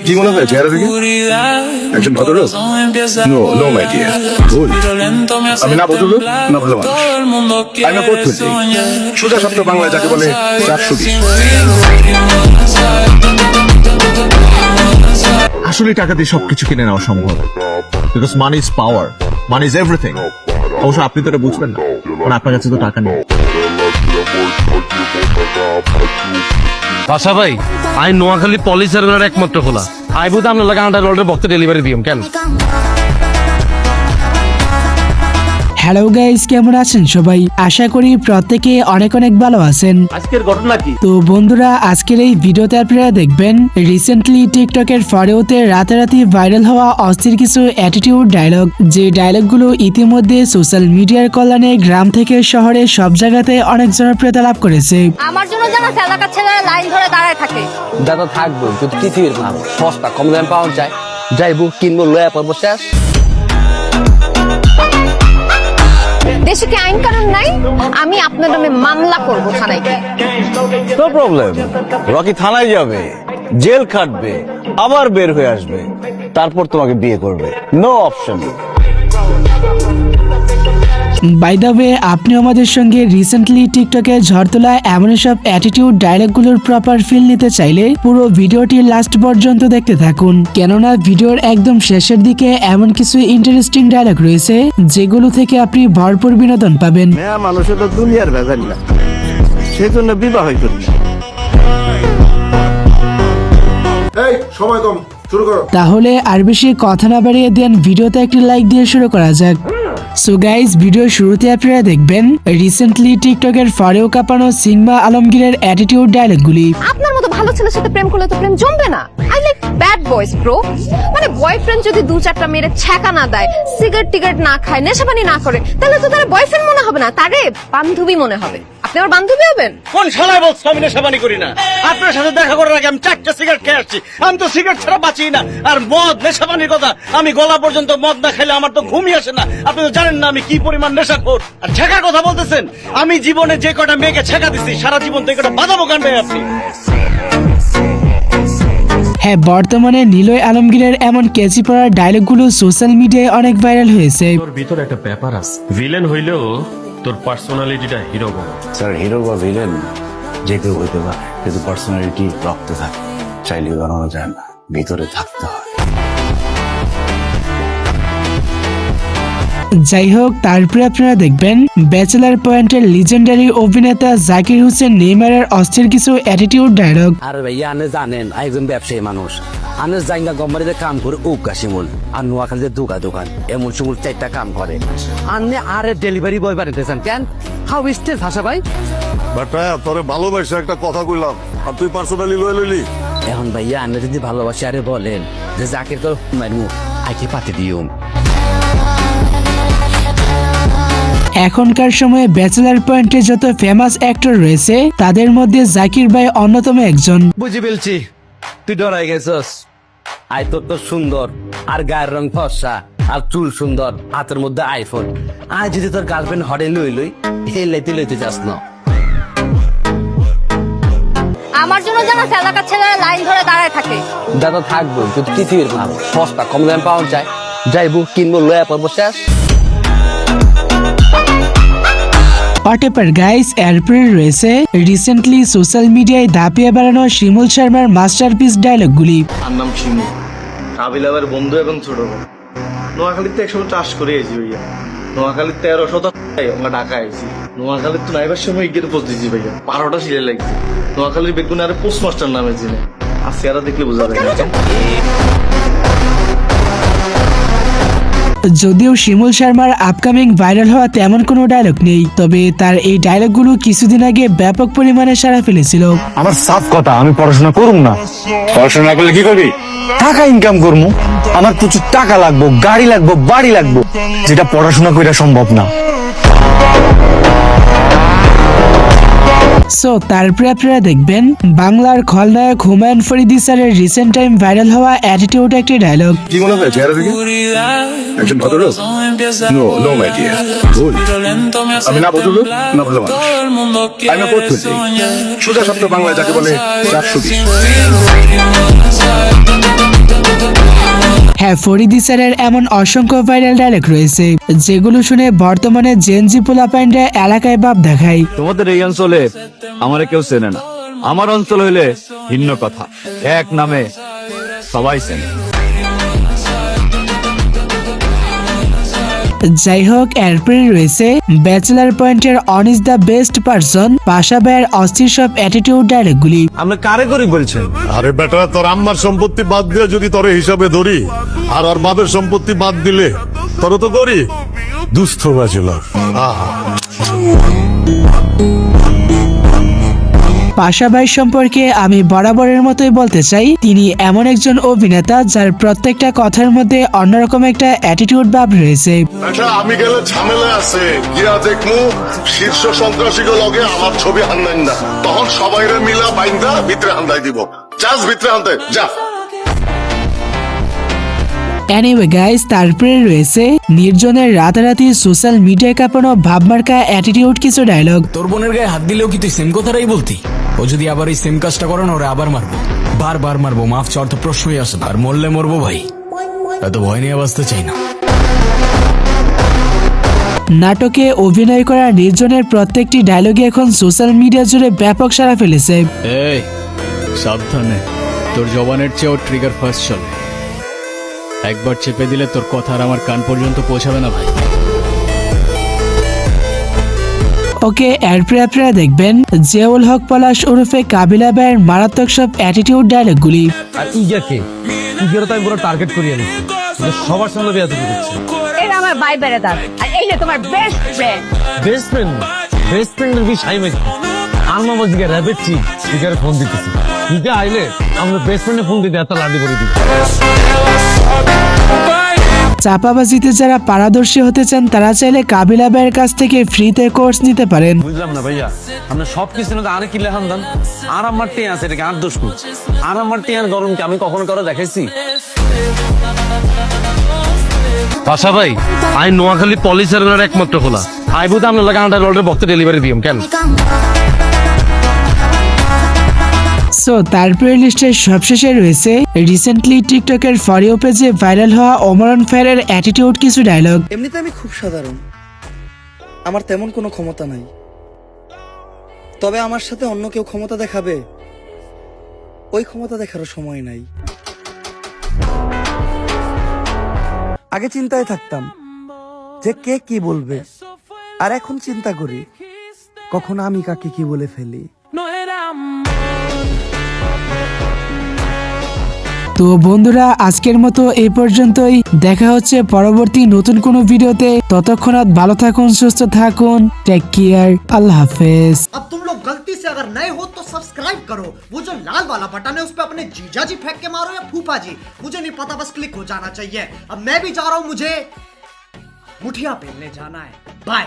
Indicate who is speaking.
Speaker 1: কি মনে হয় চেহারা থেকে একজন ভদ্রলোক? নো নো মাই ডিয়ার, ভুল। আমি না ভদ্রলোক না ভালো মানুষ। আমি না পড়তে সোজা সপ্তাহ বাংলায় যাকে বলে 420।
Speaker 2: আসলে টাকা দিয়ে সবকিছু কিনে নেওয়া সম্ভব, because money is power, money is everything. অবশ্য আপনি তো এটা বুঝবেন না, কারণ আপনার কাছে তো টাকা নেই।
Speaker 3: বাসা ভাই, আই নোয়াখালী পলিস সার্ভিসের একমাত্র খোলা। আই বুঝতে আপনার লাগে আন্ডার রোডের বক্তে ডেলিভারি দিম কেন?
Speaker 4: হ্যালো গাইস, কেমন আছেন সবাই? আশা করি প্রত্যেকে অনেক অনেক ভালো আছেন।
Speaker 3: আজকের ঘটনা কি?
Speaker 4: তো বন্ধুরা, আজকের এই ভিডিওতে আপনারা দেখবেন রিসেন্টলি টিকটকের ফরেওতে রাতারাতি ভাইরাল হওয়া অস্থির কিছু অ্যাটিটিউড ডায়লগ, যে ডায়লগগুলো ইতিমধ্যে সোশ্যাল মিডিয়ার কল্যাণে গ্রাম থেকে শহরে সব জায়গাতে অনেক জনপ্রিয়তা লাভ করেছে।
Speaker 5: আমার জন্য যেন এলাকার ছেলেরা লাইন ধরে দাঁড়ায় থাকে।
Speaker 6: দাদা থাকবো যদি পৃথিবীর ভালো সস্তা কম দামে পাওয়া যায়, যাইবো কিনবো লয়া পড়বো শেষ।
Speaker 5: দেশে কি আইন কানুন নাই? আমি আপনার নামে মামলা করব থানায় গিয়ে।
Speaker 6: নো প্রবলেম, রকি থানায় যাবে, জেল খাটবে, আবার বের হয়ে আসবে, তারপর তোমাকে বিয়ে করবে। No option.
Speaker 4: By the way, আপনি আমাদের সঙ্গে রিসেন্টলি টিকটকে ঝড় তোলা এমন সব অ্যাটিটিউড ডায়লগগুলোর প্রপার ফিল নিতে চাইলে পুরো ভিডিওটি লাস্ট পর্যন্ত দেখতে থাকুন, কেননা ভিডিওর একদম শেষের দিকে এমন কিছু ইন্টারেস্টিং ডায়লগ রয়েছে যেগুলো থেকে আপনি ভরপুর বিনোদন পাবেন।
Speaker 7: মানুষের তো দুনিয়ার ভেজাল না, সেজন্য বিবাহ করি না।
Speaker 1: এই সময় কম, শুরু করো।
Speaker 4: তাহলে আর বেশি কথা না বাড়িয়ে দেন ভিডিওতে একটি লাইক দিয়ে শুরু করা যাক। সো গাইজ, ভিডিও শুরুতে আপনারা দেখবেন রিসেন্টলি টিকটকের ফরেও কাঁপানো সিংমা আলমগীরের অ্যাটিটিউড ডায়লগগুলি।
Speaker 5: আপনার মতো ভালো ছেলের সাথে প্রেম করলে তো প্রেম জমবে না। আই লাইক ব্যাড বয়স ব্রো। মানে বয়ফ্রেন্ড যদি দু চারটা মেরে ছ্যাঁকা না দেয়, সিগারেট টিগারেট না খায়, নেশাপানি না করে, তাহলে তো তার বয়ফ্রেন্ড মনে হবে না, তারে বান্ধবী মনে হবে। আপনি আমার বান্ধবী হবেন?
Speaker 7: কোন শালায় বলছো আমি নেশাবানি করি না? আপনার সাথে দেখা করার আগে আমি 4টা সিগারেট খেয়ে আসছি। আমি তো সিগারেট ছাড়া বাঁচি না। আর মদ, নেশাবানির কথা, আমি গলা পর্যন্ত মদ না খেলে আমার তো ঘুমই আসে না। আপনি তো জানেন না আমি কি পরিমাণ নেশাখোর। আর ছেঁকার কথা বলতেছেন, আমি জীবনে যে কটা মেয়েকে ছেঁকা দিছি, সারা জীবন তো কটা বাঁধাবো গান ভাই আপনি।
Speaker 4: হ্যাঁ, বর্তমানে নিলয় আলমগীরের এমন কেচি পড়া ডায়লগগুলো সোশ্যাল মিডিয়ায় অনেক ভাইরাল হয়েছে।
Speaker 8: তোর ভিতরে একটা ব্যাপার আছে, ভিলেন হইলেও তোর পার্সোনালিটিটা হিরো বাবা।
Speaker 9: স্যার, হিরো বা ভিলেন যে কেউ হইতে পারে, কিন্তু পার্সোনালিটি রক্তে থাকে, চাইলেও বানানো যায় না, ভিতরে থাকতে হয়।
Speaker 4: যাই হোক, তারপরে আপনারা দেখবেন ব্যাচেলার পয়েন্টের লিজেন্ডারি অভিনেতা জাকির হোসেন নেইমারের অস্থির কিছু অ্যাটিটিউড ডায়লগ।
Speaker 6: আর ভাইয়া আনে জানেন একজন ব্যবসায়ী মানুষ, আনে জাইঙ্গা কোম্পানিতে কাম করে উকা শিমুল, আর নোয়াখালীতে দোকান এমন শিমুল 4টা কাম করে। আনে আরে ডেলিভারি বয় বানাইতেছেন কেন? হাউ স্টেজ ভাষা ভাই।
Speaker 1: বাটা তোরে ভালোবাসা একটা কথা কইলাম, আর তুই পার্সোনালি লয়ে লইলি।
Speaker 6: এখন ভাইয়া আনে যদি ভালোবাসে আরে বলেন যে জাকির তো মারমু, আইকে পাতে দিও।
Speaker 4: এখনকার সময়ে ব্যাচেলার পয়েন্টে যত ফেমাস অ্যাক্টর রয়েছে তাদের মধ্যে জাকির ভাই অন্যতম একজন।
Speaker 6: বুঝি ফেলছি, তুই ডরাই গেছস। আই তোর তো সুন্দর, আর গায়ের রং ফর্সা, আর চুল সুন্দর, হাতের মধ্যে আইফোন। আজ যদি তোর গার্লফ্রেন্ড হরে লই এই লইতে যাস না।
Speaker 5: আমার জন্য যেন এলাকার ছেলেরা লাইন ধরে দাঁড়ায় থাকে।
Speaker 6: দাদা থাকবো যদি পৃথিবীর ভালো সস্তা কম দামে পাওয়া যায়, যাইবো কিনবো লয়া পড়বো শেষ।
Speaker 4: হোয়াটএভার গাইস, এরপরে রয়েছে রিসেন্টলি সোশ্যাল মিডিয়ায় দাপিয়ে বেড়ানো শিমুল শর্মার মাস্টারপিস ডায়লগগুলি।
Speaker 7: আর নাম শিমু, কাবিল আবার বন্ধু এবং ছোট ভাই। নোয়াখালীতে একসময় চাষ করে এসেছি ভাইয়া। নোয়াখালীর 13 শতাংশ আমরা ঢাকা আইছি। নোয়াখালীর তো নাইবার সময় গিয়ে পৌঁছেছি ভাইয়া, 12টা সিলে লাগছে। নোয়াখালীর বেগুন আরে পোস্টমাস্টার নামে চিনে, আর চেহারা দেখলে বোঝা যায়।
Speaker 4: যদিও শিমুল শর্মার আপকামিং ভাইরাল হওয়া তেমন কোনো ডায়লগ নেই, তবে তার এই ডায়লগগুলো কিছুদিন আগে ব্যাপক পরিমাণে সাড়া ফেলেছিল।
Speaker 2: আমার সাফ কথা, আমি পড়াশোনা করুম না।
Speaker 1: পড়াশোনা করলে কি করবি?
Speaker 2: টাকা ইনকাম করবো, আমার প্রচুর টাকা লাগবো, গাড়ি লাগবো, বাড়ি লাগবো, যেটা পড়াশোনা করা সম্ভব না।
Speaker 4: সো তারপরে আপনারা দেখবেন বাংলার খলনায়ক হুমায়ুন ফরিদি স্যারের রিসেন্ট টাইম ভাইরাল হওয়া অ্যাটিটিউড একটি ডায়লগ।
Speaker 1: কি মনে হয় চেহারা থেকে একজন ভদ্রলোক? নো নো মাই ডিয়ার, ভুল। আমি না ভদ্রলোক না ভালো মানুষ। আমি না পড়তে সোজা সপ্তাহ বাংলায় যাকে বলে 420।
Speaker 4: হ্যাঁ, ফরিদি স্যারের এমন অসংখ্য ভাইরাল ডায়লগ রয়েছে যেগুলো শুনে বর্তমানে জেনজি পোলাপাইনরা এলাকায় ভাব দেখায়।
Speaker 10: তোমাদের এই অঞ্চলে আমারে কেউ চেনে না, আমার অঞ্চল হইলে ভিন্ন কথা, এক নামে সবাই চেনে।
Speaker 4: যাই হোক, এরপরে রয়েছে ব্যাচেলার পয়েন্টের on is the best person Pasha ভাইয়ের অস্থির সব অ্যাটিটিউড ডায়লগগুলি।
Speaker 3: আপনি কারে করি বলছেন?
Speaker 11: আরে বেটা, তোর আম্মার সম্পত্তি বাদ দিয়ে যদি তোর হিসাবে ধরি আর ওর বাপের সম্পত্তি বাদ দিলে তোর তো করি দুস্থ ব্যাচেলর।
Speaker 4: পাশা ভাই সম্পর্কে আমি বরাবরের মতোই বলতে চাই, তিনি এমন একজন অভিনেতা যার প্রত্যেকটা কথার মধ্যে অন্যরকম একটা অ্যাটিটিউড ভাব রয়েছে।
Speaker 11: আচ্ছা, আমি গেলে ঝামেলা আছে, গিয়া দেখমু শীর্ষ সন্ত্রাসীকে লগে আমার ছবি হান্দাইন না, তখন সবাইরে মিলা বাইন্দা ভিতরে হান্দাই দিব। চাস ভিতরে হান্দাই যা।
Speaker 4: এনিওয়ে গাইস, তারপরে রয়েছে নির্জনের রাতারাতি সোশ্যাল মিডিয়ায় কাঁপানো ভাবমার্কা অ্যাটিটিউড কিছু ডায়লগ।
Speaker 12: তোর বোনের গায়ে হাত দিলেও কি তুই সেম কথাটাই বলতি? ও যদি আবার এই সেম কাজটা করে না, ওরে আবার মারবো, বারবার মারবো, মাফ চাওয়ার তো প্রশ্নই আসে না। আর মরলে মরবো ভাই, এত ভয় নিয়ে বাঁচতে চাই না।
Speaker 4: নাটকে অভিনয় করা নির্জনের প্রত্যেকটি ডায়লগে এখন সোশ্যাল মিডিয়া জুড়ে ব্যাপক সাড়া ফেলেছে।
Speaker 12: এই সাবধানে, তোর জবানের চেয়েও ট্রিগার ফার্স্ট চলে। একবার চেপে দিলে তোর কথা আর আমার কান পর্যন্ত পৌঁছাবে না ভাই।
Speaker 4: ওকে, এরপরে আপনারা দেখবেন জিয়াউল হক পলাশ ওরফে কাবিলা ভাইয়ের মারাত্মক সব অ্যাটিটিউড ডায়লগগুলি।
Speaker 3: আর ইগাকে তো আমি পুরো টার্গেট করিয়ে নিচ্ছি, সবার সঙ্গে বেয়াদবি করছে।
Speaker 5: এরা আমার ভাই বেড়াদার, আর এই যে তোমার বেস্ট ফ্রেন্ড।
Speaker 3: বেস্ট ফ্রেন্ডের কি সাইমে আমার মধ্যে র্যাবেট চিক ইগারে ফোন দিতেছি। ইগা আইলে আমরা বেস্ট ফ্রেন্ডে ফোন দিতে এত লাডি করে দিই।
Speaker 4: চাপাবাজিতে যারা পারদর্শী হতে চান তারা চাইলে কাবিলা ভাইয়ের কাছ থেকে ফ্রিতে কোর্স নিতে পারেন।
Speaker 6: বুঝলাম না ভাইয়া, আপনার সবকিছু না আরে কি লেখান দান, আর আমার টিয়া আছে, এটাকে আর দোষ করছি। আর আমার টিয়ার গরম কি আমি কখনো কারো দেখাইছি?
Speaker 3: পাশা ভাই, আই নোয়াখালী পলিসের একমাত্র খোলা আইবুতে আপনার লাগে আন্ডার রোডের বক্তে ডেলিভারি দিম কেন?
Speaker 4: সো তারপরে লিস্টের সবশেষে রয়েছে রিসেন্টলি টিকটকের ফর ইউ পেজে ভাইরাল হওয়া ওমরান ফায়ারের অ্যাটিটিউড কিছু ডায়লগ।
Speaker 13: এমনিতে আমি খুব সাধারণ, আমার তেমন কোনো ক্ষমতা নাই, তবে আমার সাথে অন্য কেউ ক্ষমতা দেখাবে, ওই ক্ষমতা দেখারও সময় নাই। আগে চিন্তায় থাকতাম যে কে কি বলবে, আর এখন চিন্তা করি কখন আমি কাকে কি বলে ফেলি।
Speaker 4: তো বন্ধুরা, আজকের মতো এই পর্যন্তই। দেখা হচ্ছে পরবর্তী নতুন কোনো ভিডিওতে। ততক্ষণাৎ ভালো থাকুন, সুস্থ থাকুন, টেক কেয়ার, আল্লাহ হাফেজ।
Speaker 13: अब तुम लोग गलती से अगर नए हो तो सब्सक्राइब करो, वो जो लाल वाला बटन है उस पर अपने जीजा जी फेंक के मारो या फूफा जी, मुझे नहीं पता, बस क्लिक हो जाना चाहिए। अब मैं भी जा रहा हूं, मुझे मुठिया पेलने जाना है। बाय।